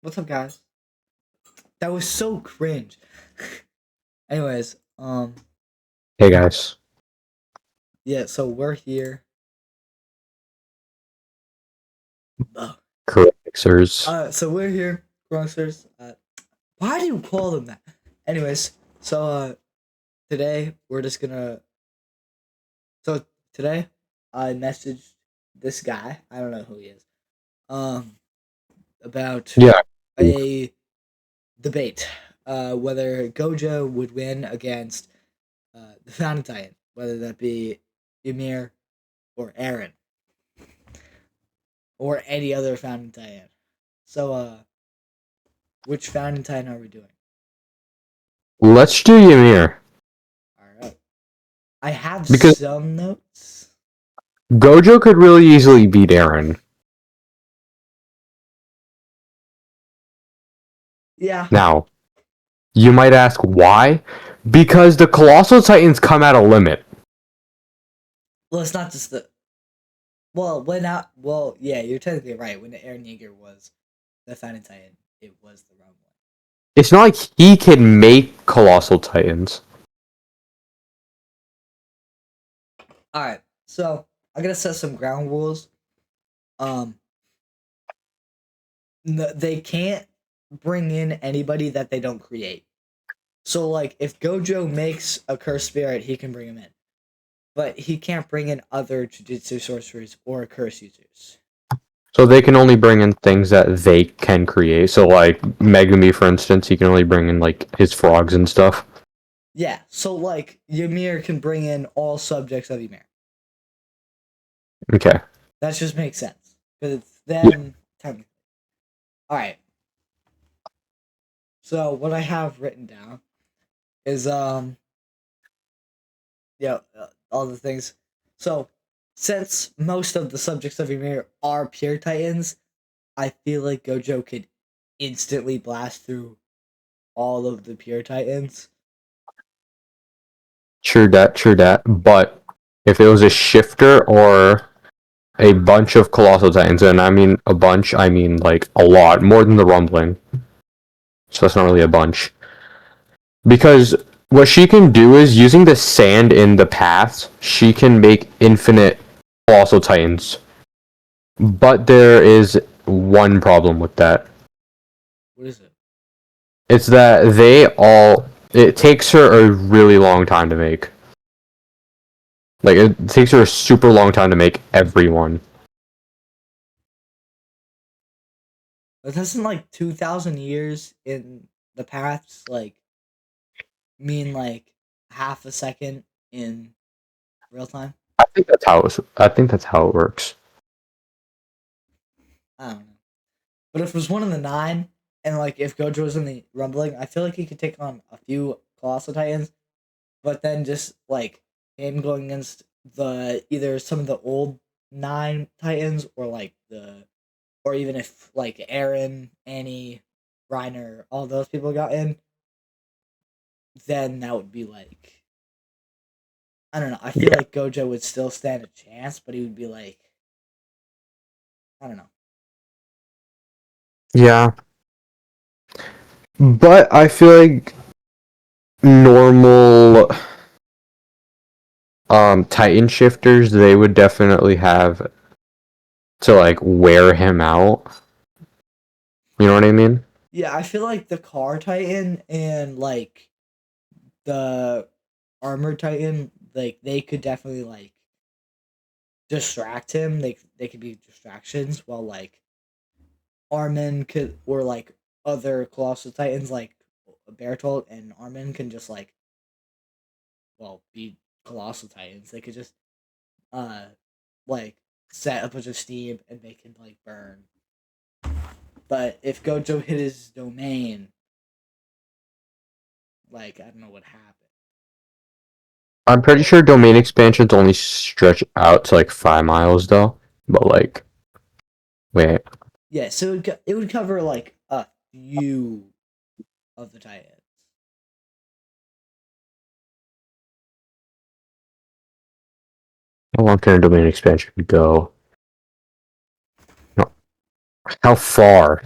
What's up, guys? That was so cringe. Anyways, Hey guys. yeah. So we're here. Ugh. Correct mixers. So we're here, Grunksters. Why do you call them that? Anyways, so today we're just gonna. So today, I messaged this guy. I don't know who he is. Um, about Yeah. a debate. Whether Gojo would win against the Fountain Titan, whether that be Ymir or Aaron, or any other Fountain Titan. So, which Fountain Titan are we doing? Let's do Ymir. Alright. I have Because some notes. Gojo could really easily beat Eren. Yeah. Now, you might ask why? Because the Colossal Titans come at a limit. Well, it's not just the. Well, when out. Well, yeah, you're technically right. When the Eren Yeager was the Fountain Titan, it was the wrong one. It's not like he can make Colossal Titans. Alright. So, I'm gonna set some ground rules. Um, they can't bring in anybody that they don't create. So, like, if Gojo makes a cursed spirit, he can bring him in. But he can't bring in other Jujutsu sorcerers or curse users. So they can only bring in things that they can create. So like Megumi, for instance, he can only bring in like his frogs and stuff. Yeah, so like Ymir can bring in all subjects of Ymir. Okay. That just makes sense because Yeah. then technically. All right. So what I have written down is all the things. So since most of the subjects of Ymir are pure titans, I feel like Gojo could instantly blast through all of the pure titans. True that. But if it was a shifter or a bunch of Colossal Titans, and I mean a bunch, I mean like a lot, more than the Rumbling. So that's not really a bunch. Because what she can do is, using the sand in the paths, she can make infinite Colossal Titans. But there is one problem with that. What is it? It's that it takes her a really long time to make. Like, it takes her a super long time to make everyone. But doesn't like 2,000 years in the past like mean like half a second in real time? I think that's how it works. I don't know. But if it was one of the nine, and like if Gojo was in the rumbling, I feel like he could take on a few colossal titans. But then just like him going against the either some of the old nine titans or like the or even if like Aaron, Annie, Reiner, all those people got in, then that would be like I don't know. I feel Yeah. like Gojo would still stand a chance, but he would be like I don't know. Yeah. But I feel like normal Titan shifters, they would definitely have to like wear him out. You know what I mean? Yeah, I feel like the car titan and like the armor titan, like they could definitely like distract him. They could be distractions while like Armin could or like other colossal titans like Bertolt and Armin can just like be colossal titans. They could just uh like set a bunch of steam and make him like burn. But if Gojo hit his domain, like I don't know what happened. I'm pretty sure domain expansions only stretch out to like 5 miles though. But like, wait, Yeah, so it would cover like a few of the titans. how long can a domain expansion go? No, how far?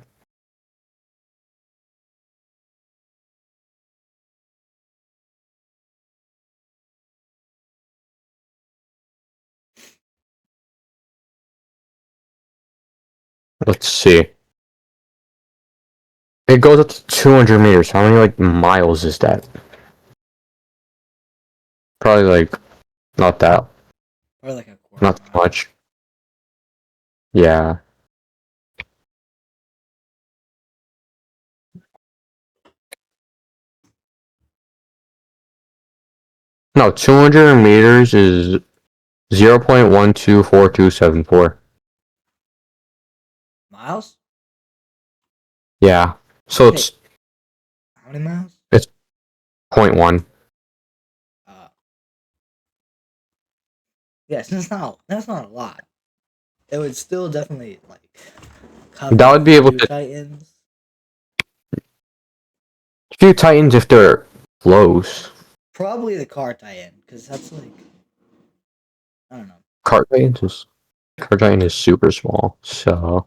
Let's see. It goes up to 200 meters. How many like miles is that? Probably like not that, Or like a quarter not mile. much. Yeah. No, 200 meters is 0.124274. Miles? Yeah. So Wait, how many miles? it's point 0.1. Uh, yes, that's not a lot. It would still definitely like That cover a would be able few to Titans. few Titans if they're close. Probably the car Titan, because that's like I don't know. Card Titan is super small. So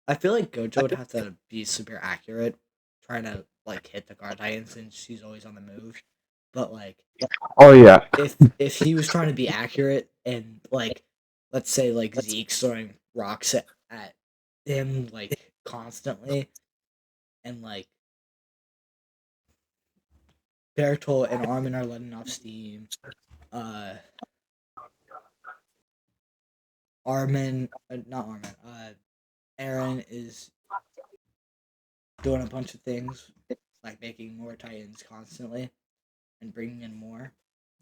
I feel like Gojo would have to be super accurate, trying to like hit the car Titan since she's always on the move. But like oh yeah. if he was trying to be accurate and like let's say like Zeke's throwing rocks at him like constantly and like Bertolt and Armin are letting off steam. Uh not Armin, Aaron is doing a bunch of things like making more Titans constantly and bringing in more,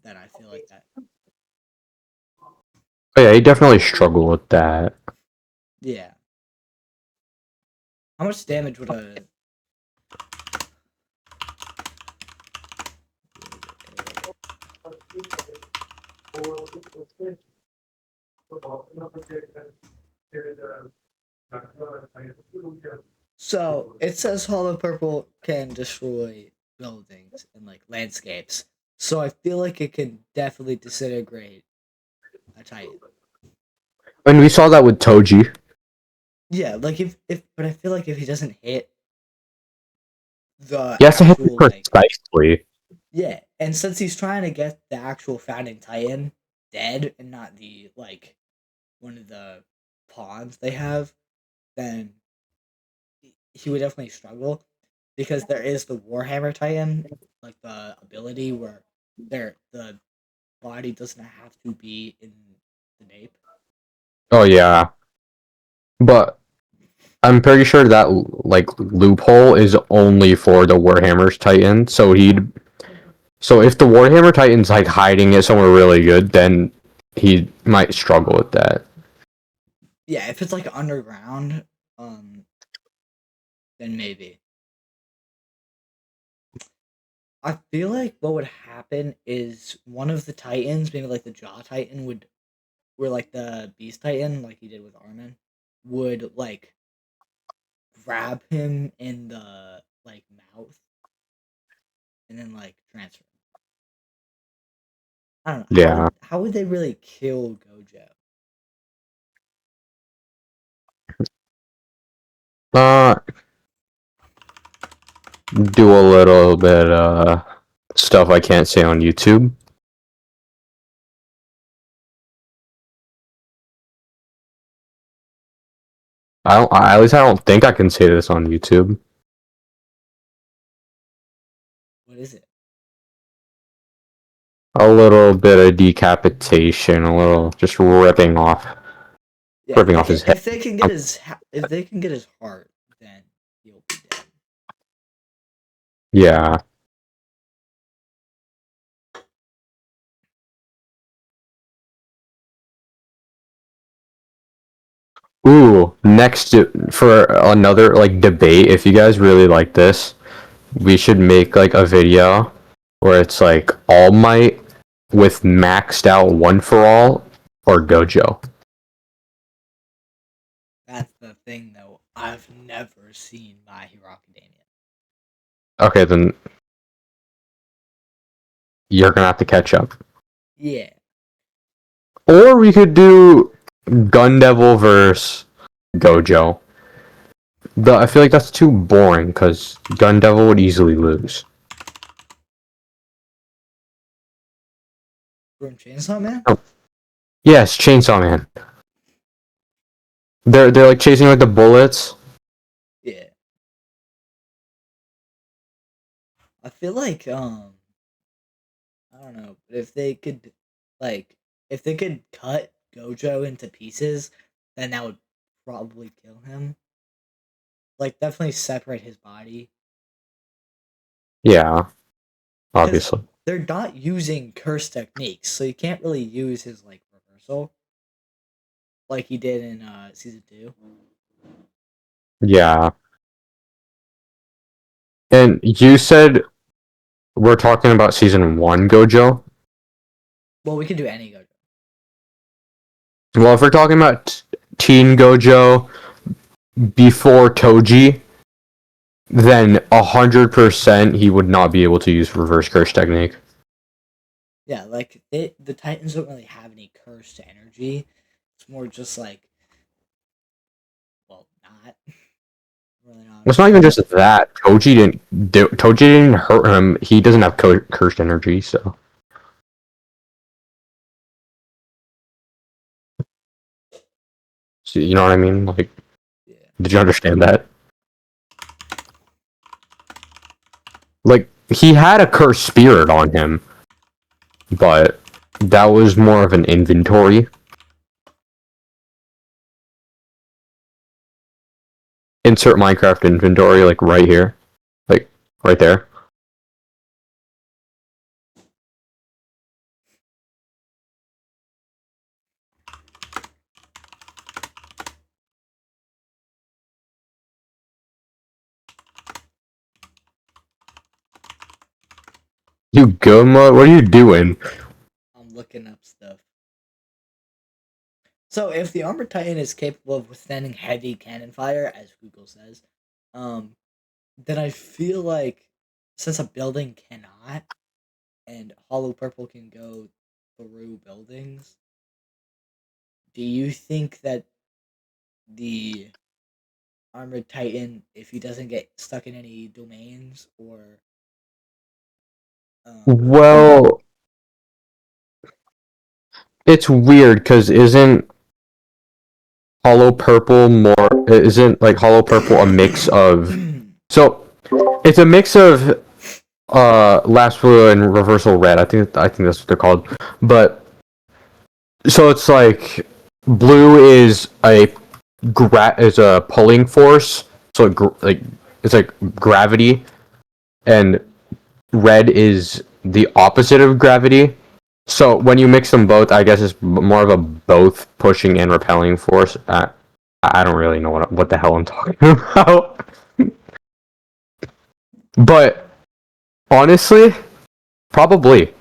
then I feel like that. Oh yeah, he definitely struggled with that. Yeah. How much damage would a so it says Hollow Purple can destroy buildings and like landscapes. So I feel like it can definitely disintegrate a Titan. And we saw that with Toji. Yeah, like if but I feel like if he doesn't hit the He has to hit it actual like precisely. yeah, and since he's trying to get the actual founding Titan dead and not the like one of the pawns they have, then he would definitely struggle because there is the Warhammer Titan, like the ability where the body doesn't have to be in the nape. Oh yeah. But I'm pretty sure that like loophole is only for the Warhammer's Titan. So if the Warhammer Titan's like hiding it somewhere really good, then he might struggle with that. Yeah, if it's like underground, then maybe. I feel like what would happen is one of the Titans, maybe like the Jaw Titan, or like the Beast Titan, like he did with Armin, would like grab him in the like mouth and then like transfer. I don't know Yeah. how would they really kill Gojo? Uh do a little bit stuff I can't say on YouTube. At least I don't think I can say this on YouTube. What is it? A little bit of decapitation, a little just Yeah, ripping off his head. if they can get if they can get his heart, then he'll be dead. Yeah. Ooh, for another like debate, if you guys really like this, we should make like a video where it's like All Might with maxed out one for all or Gojo. That's the thing, though. I've never seen My Hero Academia. Okay, then you're gonna have to catch up. Yeah, Or we could do Gun Devil versus Gojo. I feel like that's too boring because Gun Devil would easily lose. from Chainsaw Man. Oh, yes, Chainsaw Man. They're like chasing like the bullets. Yeah. I feel like I don't know, but if they could like if they could cut Gojo into pieces, then that would probably kill him. Like definitely separate his body. Yeah, Because obviously. they're not using curse techniques, so you can't really use his like reversal like he did in season 2. Yeah. And you said we're talking about season 1, Gojo? Well, we can do any Gojo. Well, if we're talking about Teen Gojo before Toji, then 100% he would not be able to use reverse curse technique. Yeah, like the Titans don't really have any cursed energy. It's more just like, well, not really not. It's not even just that. Toji didn't hurt him. He doesn't have cursed energy, so. So you know what I mean? Like, Yeah. did you understand that? Like, he had a cursed spirit on him, but that was more of an inventory. Insert Minecraft inventory, like right here. Like, right there. You good, What are you doing? I'm looking up stuff. So if the armored titan is capable of withstanding heavy cannon fire, as Google says, um, then I feel like since a building cannot, and Hollow Purple can go through buildings, do you think that the armored titan, if he doesn't get stuck in any domains or um, Well, it's weird because isn't like Hollow Purple a mix of so it's a mix of Last Blue and Reversal Red. I think that's what they're called. But so it's like blue is a pulling force. So like it's like gravity, and red is the opposite of gravity. So when you mix them both, I guess it's more of a both pushing and repelling force. I don't really know what the hell I'm talking about. But honestly, probably.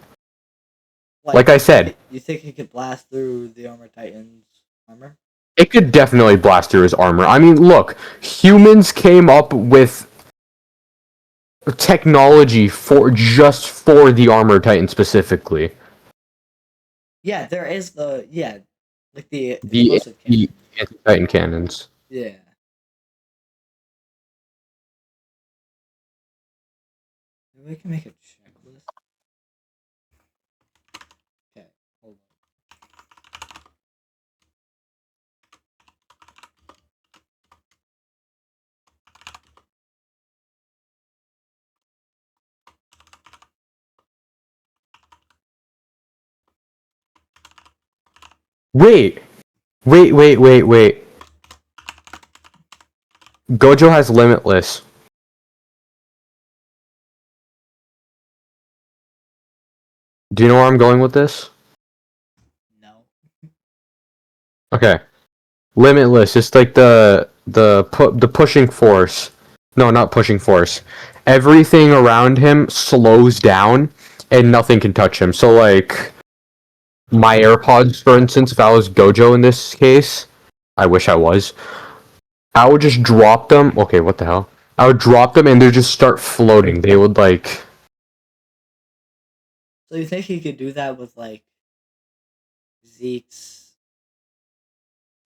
Like like I said, you think he could blast through the armored titan's armor? it could definitely blast through his armor. I mean, look, humans came up with technology for the armor titan specifically. Yeah, there is like the The explosive the cannon. anti-titan cannons. Yeah. Maybe we can make a checklist. Okay, hold Wait, wait. Gojo has limitless. Do you know where I'm going with this? on. No. Okay. Limitless, it's like the pushing force. No, not pushing force. Everything around him slows down and nothing can touch him. So like my AirPods, for instance, if I was Gojo in this case, I wish I was. I would just drop them. Okay, what the hell? I would drop them and they would just start floating. They would like So you think he could do that with like Zeke's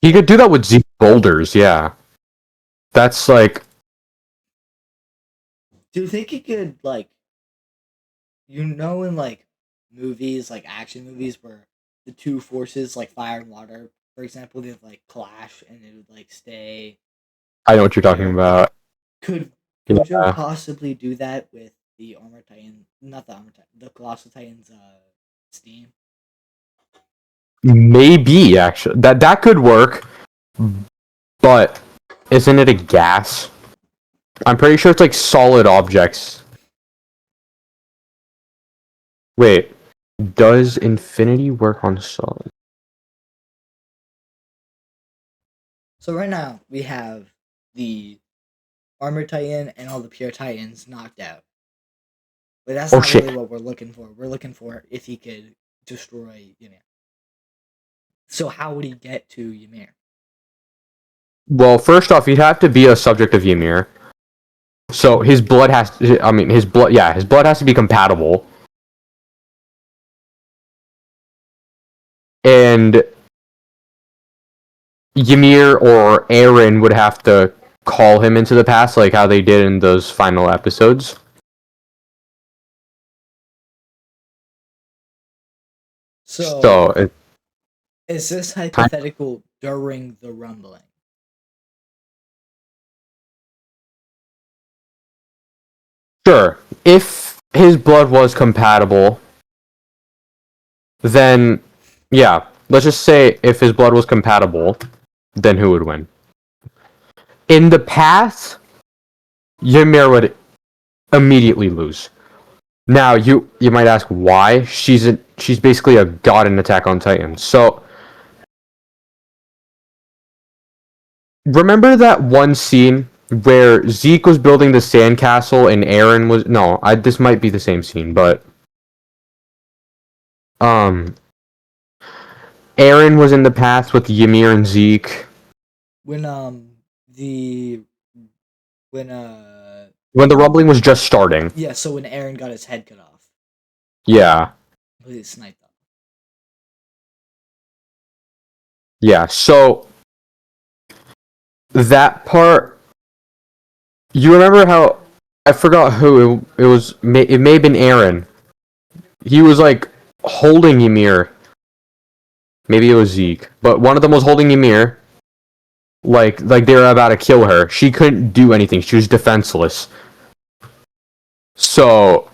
he could like do that with Zeke boulders, yeah. That's like do you think he could like in like movies like action movies where the two forces like fire and water for example, they'd like clash and it would like stay I know what you're talking there. about. Could Gojo Yeah. possibly do that with the Armor Titan? Not the Armor Titan, the Colossal Titan's steam. Maybe actually that could work, but isn't it a gas? I'm pretty sure it's like solid objects. Wait, does infinity work on solid? So right now we have the Armor Titan and all the Pure Titans knocked out. But that's Oh not really shit. what we're looking for. We're looking for if he could destroy Ymir. So how would he get to Ymir? Well, first off, he'd have to be a subject of Ymir. So his blood has to, I mean, his blood, yeah, his blood has to be compatible. And Ymir or Eren would have to call him into the past, like how they did in those final episodes. So So, it, is this kind hypothetical during the rumbling? sure, if his blood was compatible, then, yeah, let's just say if his blood was compatible, then who would win? In the past, Ymir would immediately lose. Now you might ask why. She's basically a god in Attack on Titan. So remember that one scene where Zeke was building the sandcastle and Eren was no, this might be the same scene, but um Eren was in the past with Ymir and Zeke When the when when the rumbling was just starting. yeah, so when Aaron got his head cut off, Yeah. completely sniped them. Yeah. So that part you remember how I forgot who it was it may have been Eren. He was like holding Ymir. Maybe it was Zeke, but one of them was holding Ymir, like they were about to kill her. She couldn't do anything. She was defenseless. So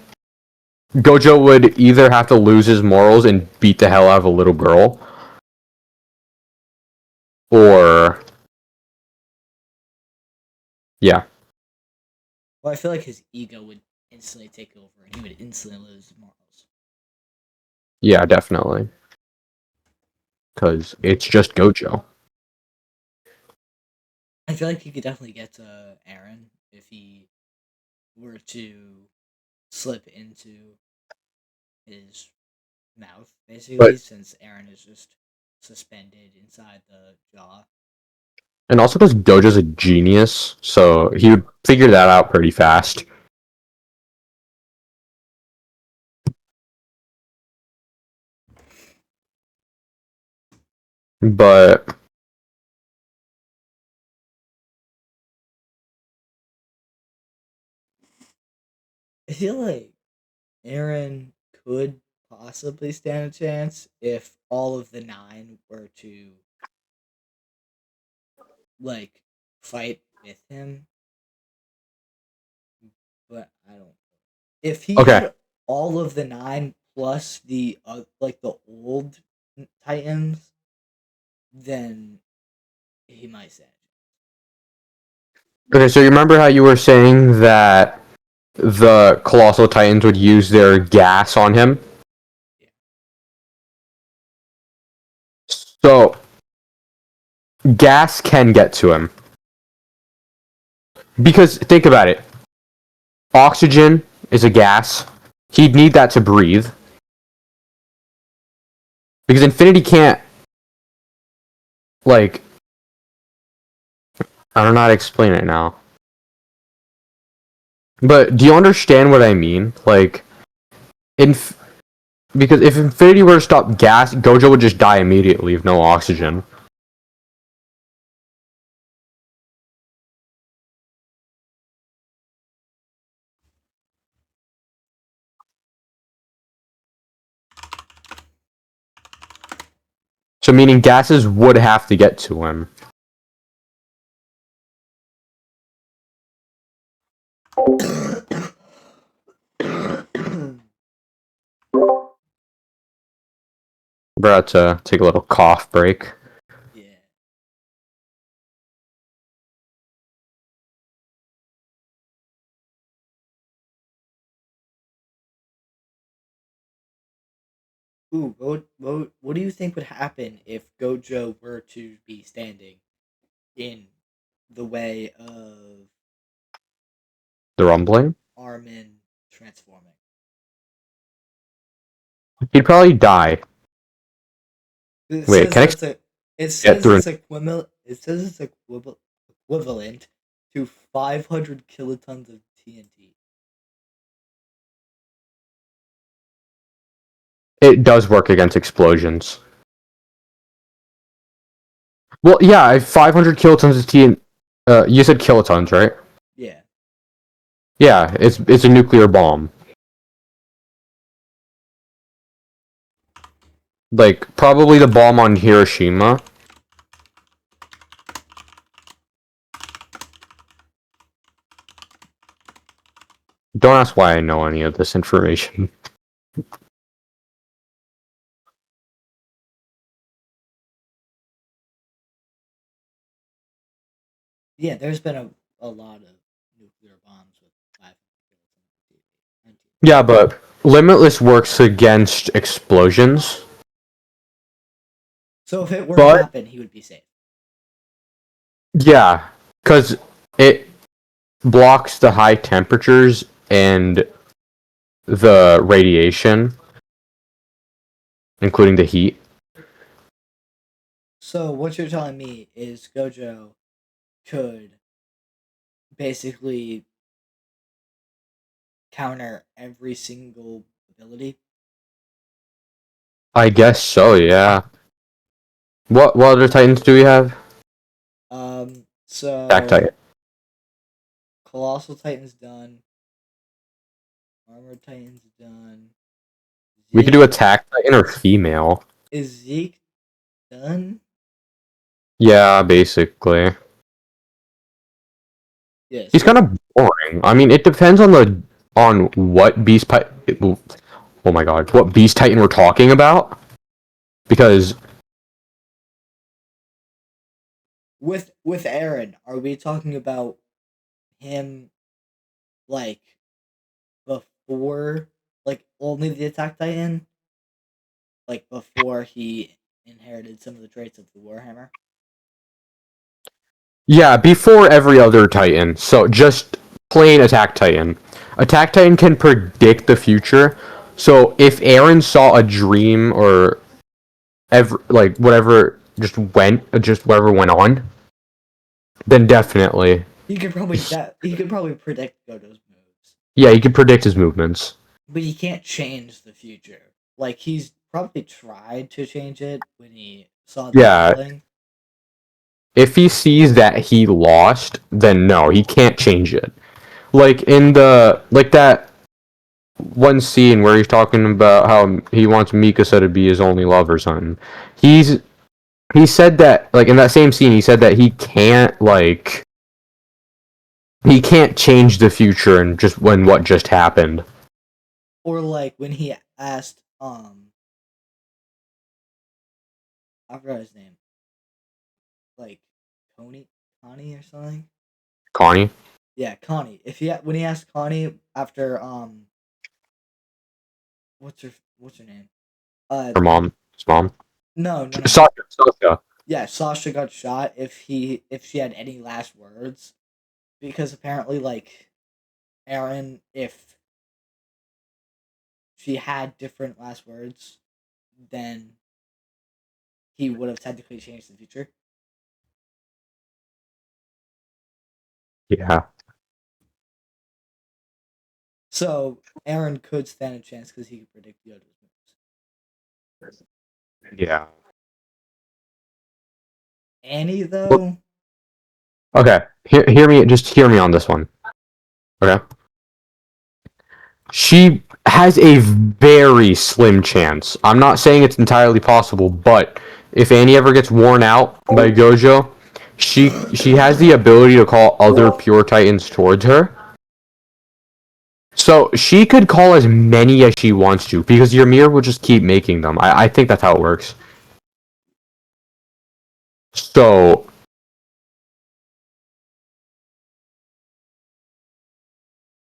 Gojo would either have to lose his morals and beat the hell out of a little girl, or yeah, Well, I feel like his ego would instantly take over, and he would instantly lose his morals. yeah, definitely, because it's just Gojo. I feel like he could definitely get to Aaron if he were to slip into his mouth, But basically, since Aaron is just suspended inside the jaw. and also because Gojo's a genius, so he would figure that out pretty fast. But I feel like Aaron could possibly stand a chance if all of the nine were to like fight with him, but I don't. If he okay, had all of the nine plus the like the old Titans, then he might stand. okay. So you remember how you were saying that the Colossal Titans would use their gas on him? Yeah. So gas can get to him. Because think about it. Oxygen is a gas. He'd need that to breathe. Because Infinity can't like I don't know how to explain it now. But do you understand what I mean? Like inf- because if Infinity were to stop gas, Gojo would just die immediately with no oxygen. So meaning gases would have to get to him. We're about to take a little cough break. Yeah. Ooh, what do you think would happen if Gojo were to be standing in the way of The rumbling. Armin transforming? He'd probably die. It Wait, says can I that's a. It get says through? it's equivalent. It says it's equivalent to 500 kilotons of TNT. It does work against explosions. Well, yeah, 500 kilotons of TNT. You said kilotons, right? Yeah. Yeah, it's a nuclear bomb. Like probably the bomb on Hiroshima. Don't ask why I know any of this information. Yeah, there's been a lot of nuclear bombs with 500 kilotons of TNT. Yeah, but Limitless works against explosions. So if it were to But happen, he would be safe. yeah, because it blocks the high temperatures and the radiation, including the heat. So what you're telling me is Gojo could basically counter every single ability. I guess so, yeah. What other titans do we have? Attack So Titan. Colossal Titan's done. Armored Titan's done. We could do Zeke Attack Titan or female. is Zeke done? Yeah, basically. Yeah. He's So kind of boring. I mean, it depends on what beast oh my god, what beast titan we're talking about. Because with Aaron, are we talking about him like before, like only the Attack Titan, like before he inherited some of the traits of the Warhammer? yeah, before every other titan. So just plain Attack Titan. Attack Titan can predict the future. So if Aaron saw a dream or ever like whatever just whatever went on, then definitely He could probably predict Gojo's moves, yeah, he can predict his movements. but he can't change the future. Like he's probably tried to change it when he saw the Yeah, rumbling. if he sees that he lost, then no, he can't change it. Like in the like that one scene where he's talking about how he wants Mikasa to be his only love or something. He said that like in that same scene he said that he can't change the future and just when what just happened. Or like when he asked I forgot his name. Like Connie or something? Connie, Yeah, Connie. If he when he asked Connie after what's her name? Uh her mom, his mom, no. Sasha. Yeah, Sasha got shot if she had any last words, because apparently like Aaron, if she had different last words, then he would have technically changed the future. Yeah, So Aaron could stand a chance because he could predict Yoda's moves. yeah. Annie though, Okay, hear me on this one. Okay, she has a very slim chance. I'm not saying it's entirely possible, but if Annie ever gets worn out by Gojo, she has the ability to call other pure titans towards her. So she could call as many as she wants to because Ymir will just keep making them. I think that's how it works. So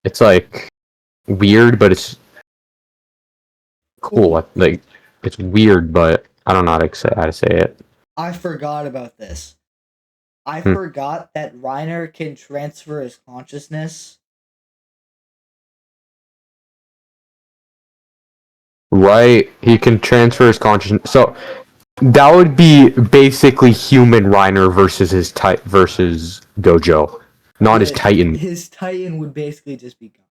it's like weird, but it's cool. Ooh, Like it's weird, but I don't know how to say it. I forgot about this. I Hmm. forgot that Reiner can transfer his consciousness. Right, he can transfer his consciousness. So that would be basically human Reiner versus versus Gojo, not his Yeah, Titan. his Titan would basically just be gone.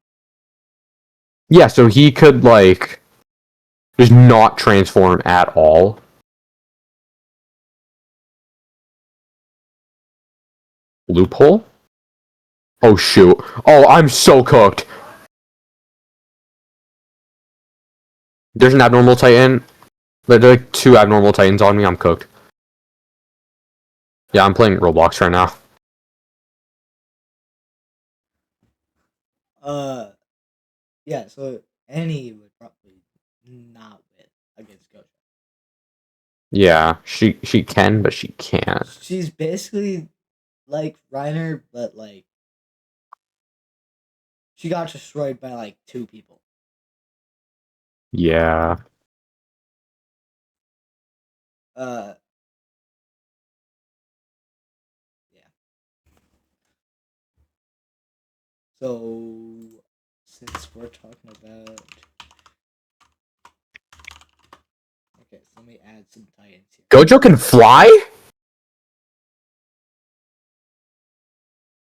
Yeah, so he could like just not transform at all. Loophole? Oh shoot. Oh, I'm so cooked. There's an abnormal Titan. There are like two abnormal Titans on me. I'm cooked. Yeah, I'm playing Roblox right now. Yeah, so Annie would probably not win against Gojo. Yeah, she can, but she can't. She's basically like Reiner, but like she got destroyed by like two people. Yeah. Uh, yeah. So since we're talking about, okay, so let me add some Titans here. Gojo can fly?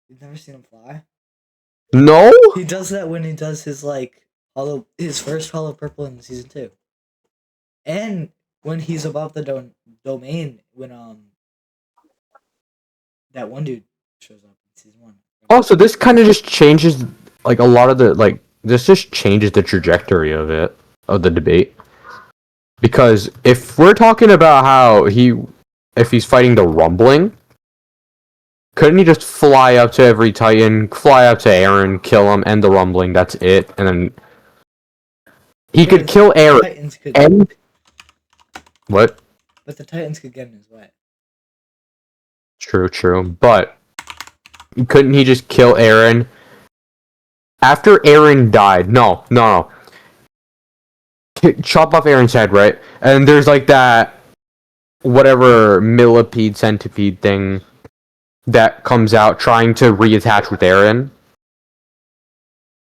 You've never seen him fly? No? He does that when he does his like his first hollow purple in season 2, and when he's above the domain when that one dude shows up in season 1. Oh, so this kind of just changes like a lot of the like this just changes the trajectory of it of the debate. Because if we're talking about how if he's fighting the rumbling, couldn't he just fly up to every Titan, fly up to Eren, kill him, end the rumbling, that's it, and then he Yeah, could kill the Eren Titans could, and what? but the Titans could get in his way. True. But couldn't he just kill Eren after Eren died? No. Chop off Eren's head, right? And there's like that whatever millipede centipede thing that comes out trying to reattach with Eren.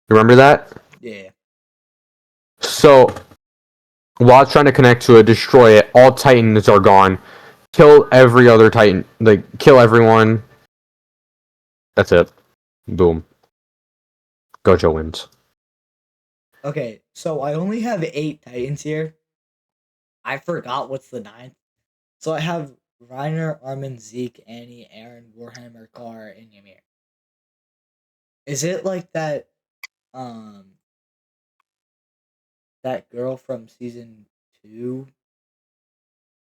Remember that? Yeah. So while it's trying to connect to it, destroy it, all Titans are gone. Kill every other Titan. Like kill everyone. That's it. Boom. Gojo wins. Okay, so I only have 8 Titans here. I forgot what's the 9th. So I have Reiner, Armin, Zeke, Annie, Aaron, Warhammer, Carr, and Ymir. Is it like um that girl from season 2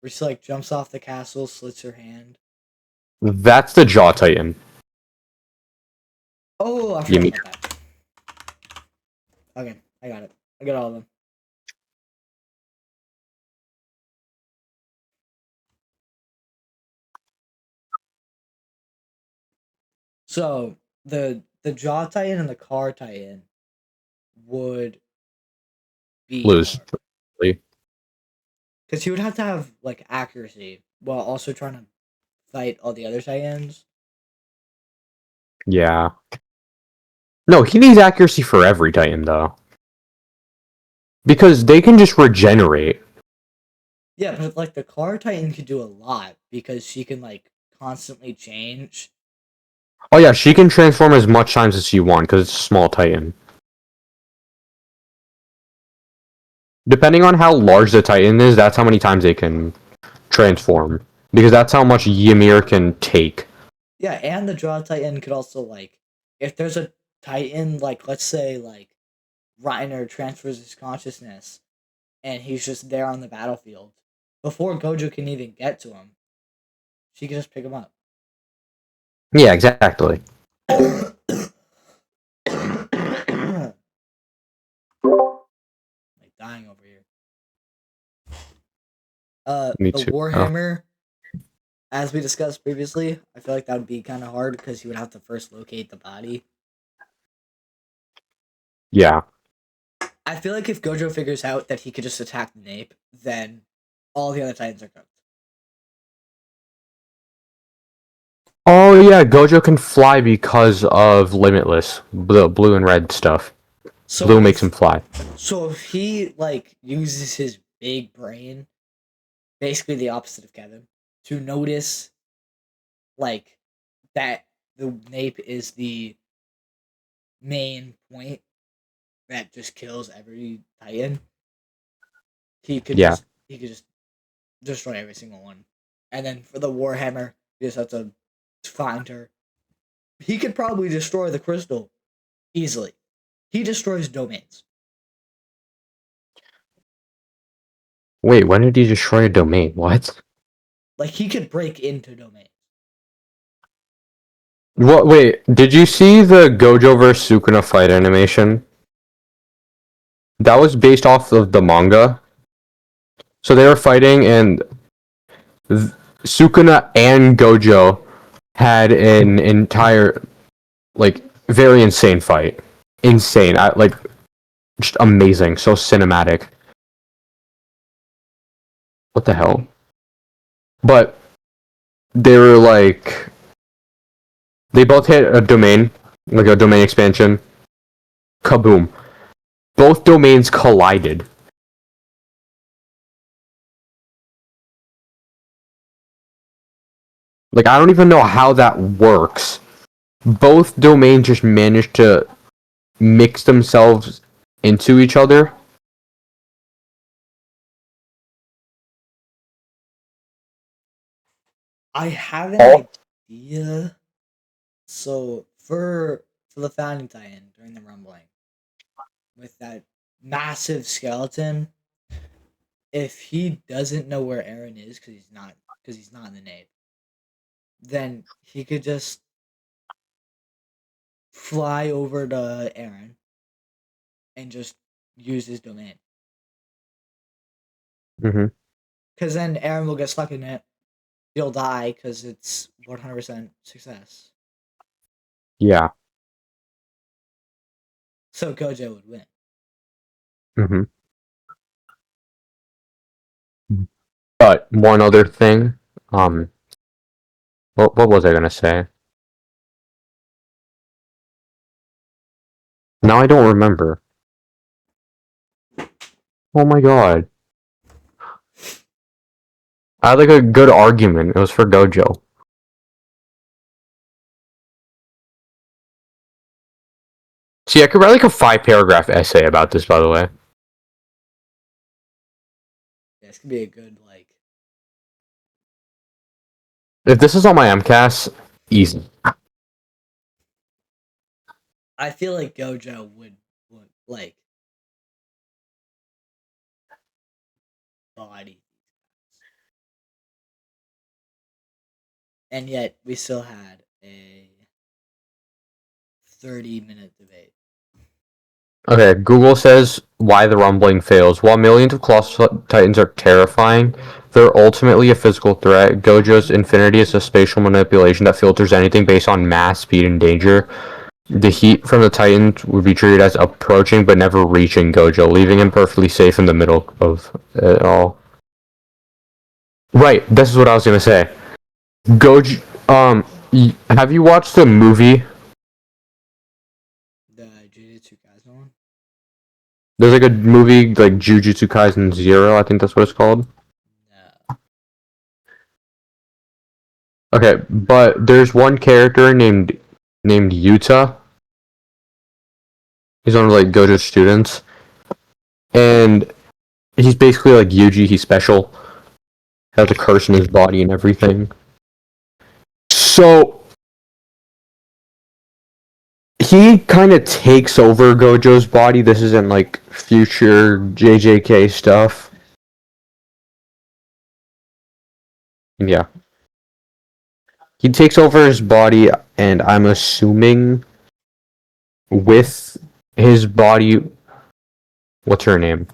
where she like jumps off the castle, slits her hand? That's the Jaw Titan. Oh, I forgot Ymir. about that. Okay, I got it. I got all of them. So the Jaw Titan and the Car Titan would beat Lose. her because he would have to have like accuracy while also trying to fight all the other Titans. Yeah. No, he needs accuracy for every Titan though. Because they can just regenerate. Yeah, but like the Car Titan could do a lot because she can like constantly change. Oh yeah, she can transform as much times as she wants because it's a small Titan. Depending on how large the Titan is, that's how many times they can transform. Because that's how much Ymir can take. Yeah, and the Jaw Titan could also like if there's a Titan like let's say like Reiner transfers his consciousness and he's just there on the battlefield. before Gojo can even get to him, she can just pick him up. Yeah, exactly. Like dying over here. Me The too. Oh. Warhammer, as we discussed previously, I feel like that would be kind of hard because you would have to first locate the body. Yeah. I feel like if Gojo figures out that he could just attack the Nape, then all the other Titans are cooked. Oh yeah, Gojo can fly because of Limitless, the blue and red stuff. So Blue makes him fly. So if he like uses his big brain, basically the opposite of Kevin, to notice like that the Nape is the main point that just kills every Titan, Yeah. he could just destroy every single one. And then for the Warhammer, you just have to find her. He could probably destroy the crystal easily. He destroys domains. Wait, when did he destroy a domain? What? Like he could break into domains. What? Wait, did you see the Gojo vs Sukuna fight animation? That was based off of the manga. So they were fighting, and Sukuna and Gojo had an entire, like, very insane fight. Insane. Like, just amazing. So cinematic. What the hell? But they were like, they both hit a domain, like a domain expansion. Kaboom. Both domains collided. Like, I don't even know how that works. Both domains just managed to mix themselves into each other. I have an idea. So for the founding Titan during the rumbling, with that massive skeleton, if he doesn't know where Aaron is because he's not in the nave, then he could just fly over to Aaron and just use his domain. Mm-hmm. Because then Aaron will get stuck in it. He'll die because it's 100% success. Yeah. So Gojo would win. Mm-hmm. But one other thing, what was I gonna say? Now I don't remember. Oh my god. I had like a good argument. It was for Gojo. See, I could write like a 5-paragraph essay about this, by the way. Yeah, this could be a good like. If this is on my MCAS, easy. I feel like Gojo would like body, and yet we still had a 30-minute debate. Okay, Google says why the rumbling fails. While millions of colossal titans are terrifying, they're ultimately a physical threat. Gojo's infinity is a spatial manipulation that filters anything based on mass, speed, and danger. The heat from the titans would be treated as approaching but never reaching Gojo, leaving him perfectly safe in the middle of it all. Right, this is what I was gonna say. Gojo, have you watched the movie? The Jujutsu Kaisen one? There's like a movie like Jujutsu Kaisen Zero, I think that's what it's called. No. Okay, but there's one character named Yuta. He's one of like Gojo's students, and he's basically like Yuji. He's special, has a curse in his body and everything. So he kind of takes over Gojo's body. This isn't like future JJK stuff. Yeah. He takes over his body, and I'm assuming with his body. What's her name?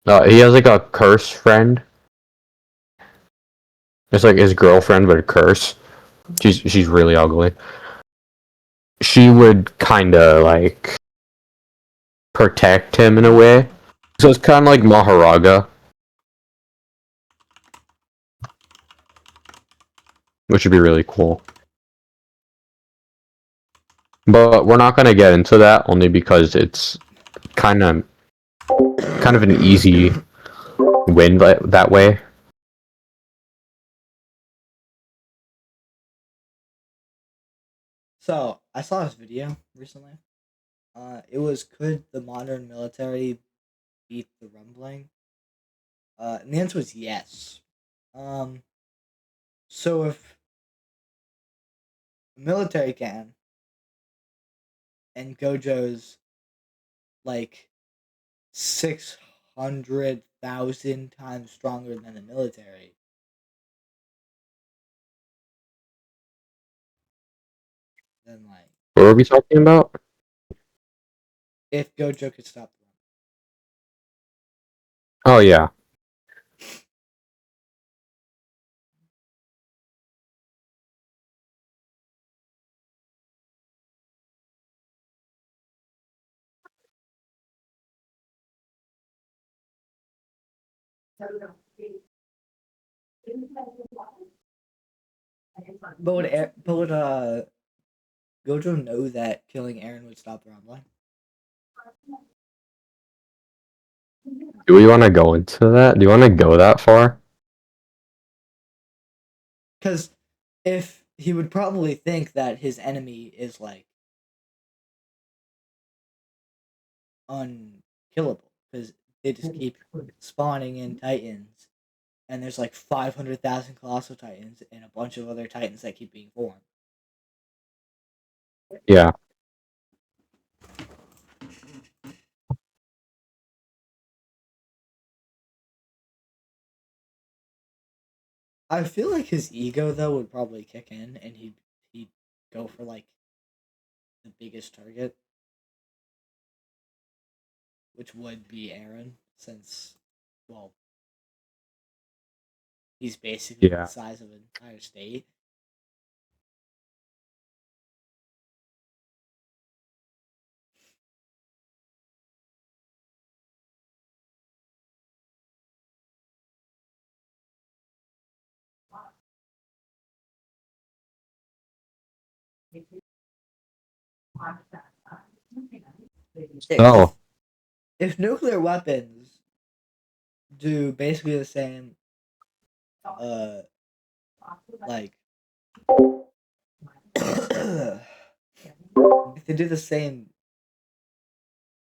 He has like a curse friend. It's like his girlfriend, but a curse. She's really ugly. She would kind of like protect him in a way. So it's kind of like Maharaga, which would be really cool. But we're not gonna get into that only because it's kind of an easy win that way. So I saw this video recently. It was, could the modern military beat the rumbling? And the answer was yes. Um, so if the military can, and Gojo's like 600,000 times stronger than the military, then like What were we talking about? if Gojo could stop the Oh yeah. but would Gojo know that killing Eren would stop the rumbling? Do we want to go into that? Do you want to go that far? Because if he would probably think that his enemy is like unkillable, because they just keep spawning in Titans, and there's like 500,000 Colossal Titans and a bunch of other Titans that keep being formed. Yeah. I feel like his ego though would probably kick in, and he'd go for like the biggest target, which would be Eren, since, well, he's basically the Yeah. size of an entire state. Oh. If nuclear weapons do basically the same, like if they do the same,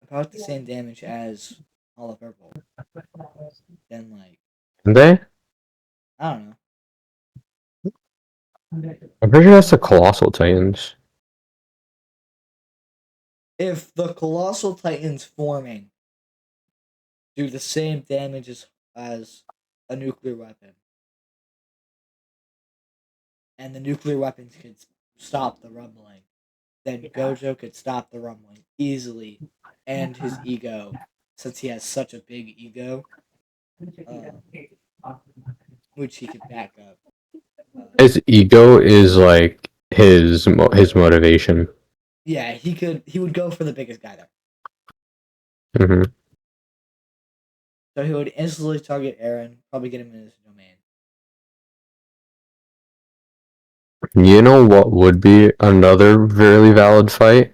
about the same damage as Hollow Purple, then like Did they? I don't know. I'm pretty sure that's the Colossal Titans. If the Colossal Titans forming do the same damage as a nuclear weapon, and the nuclear weapons could stop the rumbling, then Gojo could stop the rumbling easily, and his ego, since he has such a big ego, which he could back up. His ego is like his motivation. Yeah, he would go for the biggest guy there. hmm So he would instantly target Eren, probably get him in his domain. You know what would be another very valid fight?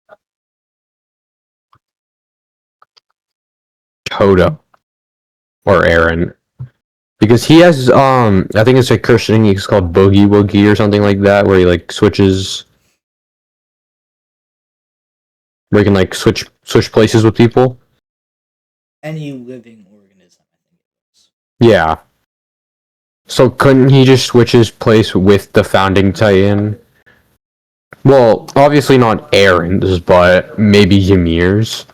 But Toto or Eren. Because he has I think it's a curse thing he's called Boogie Woogie or something like that, where he like switches, where he can like switch places with people. any living organism, I think it was. Yeah. So couldn't he just switch his place with the founding Titan? Well, obviously not Eren's, but maybe Ymir's.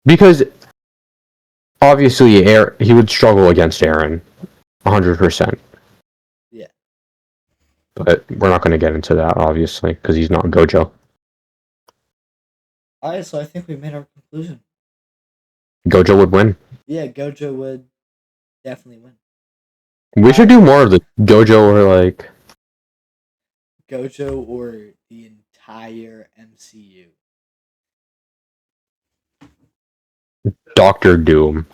Because obviously, he would struggle against Aaron, 100%. Yeah. But we're not going to get into that, obviously, because he's not Gojo. Alright, so I think we made our conclusion. Gojo would win. Yeah, Gojo would definitely win. We should do more of the Gojo or like Gojo or the entire MCU. Doctor Doom.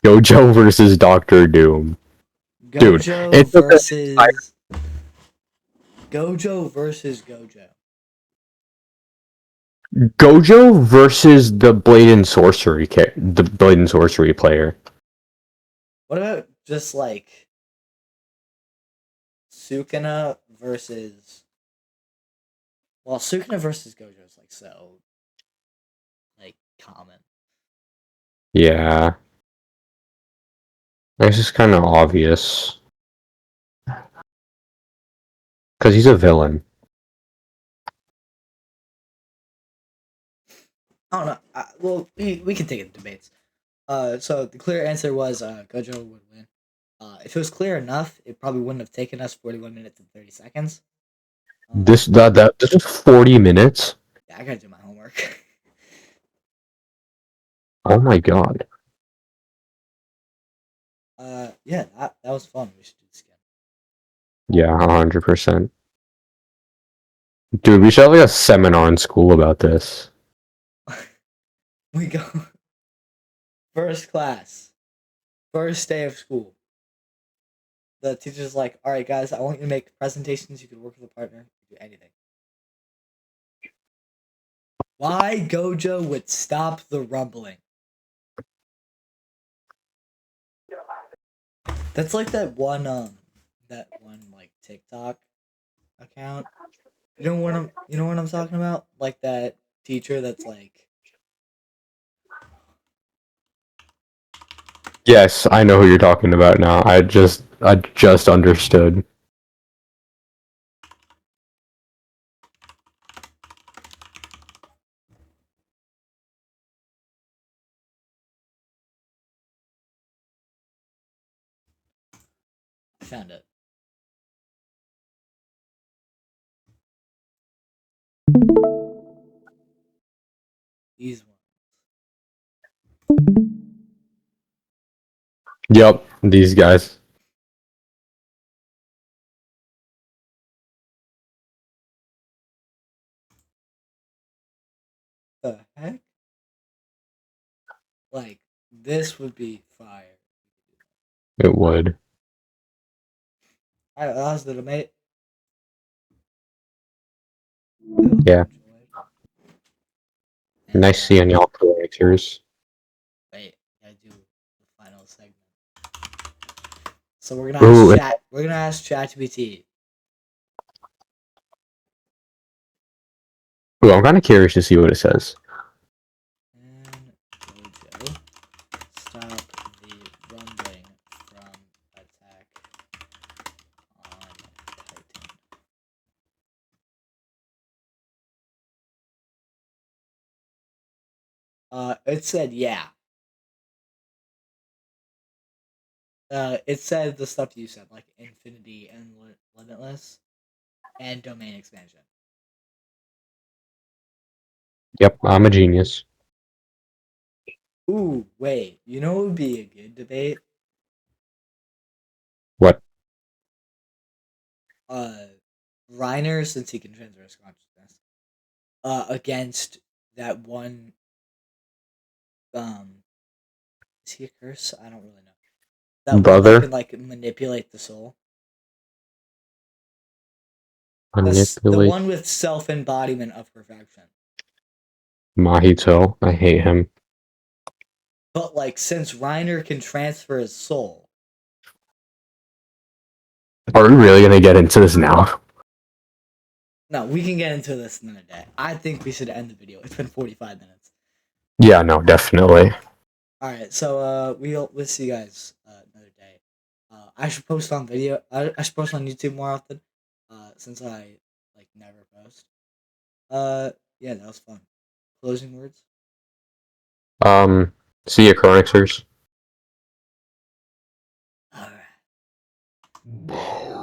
Gojo versus Doctor Doom. Dude, Gojo it's versus Gojo versus Gojo. Gojo versus the Blade and Sorcery player. What about just like Sukuna versus? Well, Sukuna versus Gojo is like so like common. Yeah, this is kind of obvious because he's a villain. I don't know. Well, we can take it in debates. So the clear answer was Gojo would win. If it was clear enough, it probably wouldn't have taken us 41 minutes and 30 seconds. This is 40 minutes. Yeah, I gotta do my homework. Oh my god. Yeah, that was fun. We should do this again. Yeah, 100%. Dude, we should have like a seminar in school about this. We go first class, first day of school. The teacher's like, "All right, guys, I want you to make presentations. You can work with a partner. You can do anything." Why Gojo would stop the rumbling? That's like that one like TikTok account. You know what I'm talking about? Like that teacher that's like, Yes, I know who you're talking about now. I just understood. I found it. These ones. Yep, these guys. The heck? Like this would be fire. It would. Alright, that was the debate. Yeah. And Nice seeing y'all creators. wait, I do the final segment. So we're gonna ask Ooh, chat. We're gonna ask ChatGPT. I'm kind of curious to see what it says. And Gojo, stop the rumbling from attack on Titan. It said yeah. It said the stuff you said, like infinity and limitless, and domain expansion. Yep, I'm a genius. Ooh, wait. You know what would be a good debate? What? Uh, Reiner, since he can transfer his consciousness, against that one. Is he a curse? I don't really know. That one that Brother? can like manipulate the soul. The Manipulate one with self embodiment of perfection. Mahito. I hate him. But like, since Reiner can transfer his soul, Are we really gonna get into this now? no, we can get into this another day. I think we should end the video. It's been 45 minutes. Yeah, no, definitely. All right, so we'll see you guys another day. I should post on video. I should post on YouTube more often. Since I like never post. Yeah, that was fun. Closing words. See ya, Chronixers. All right.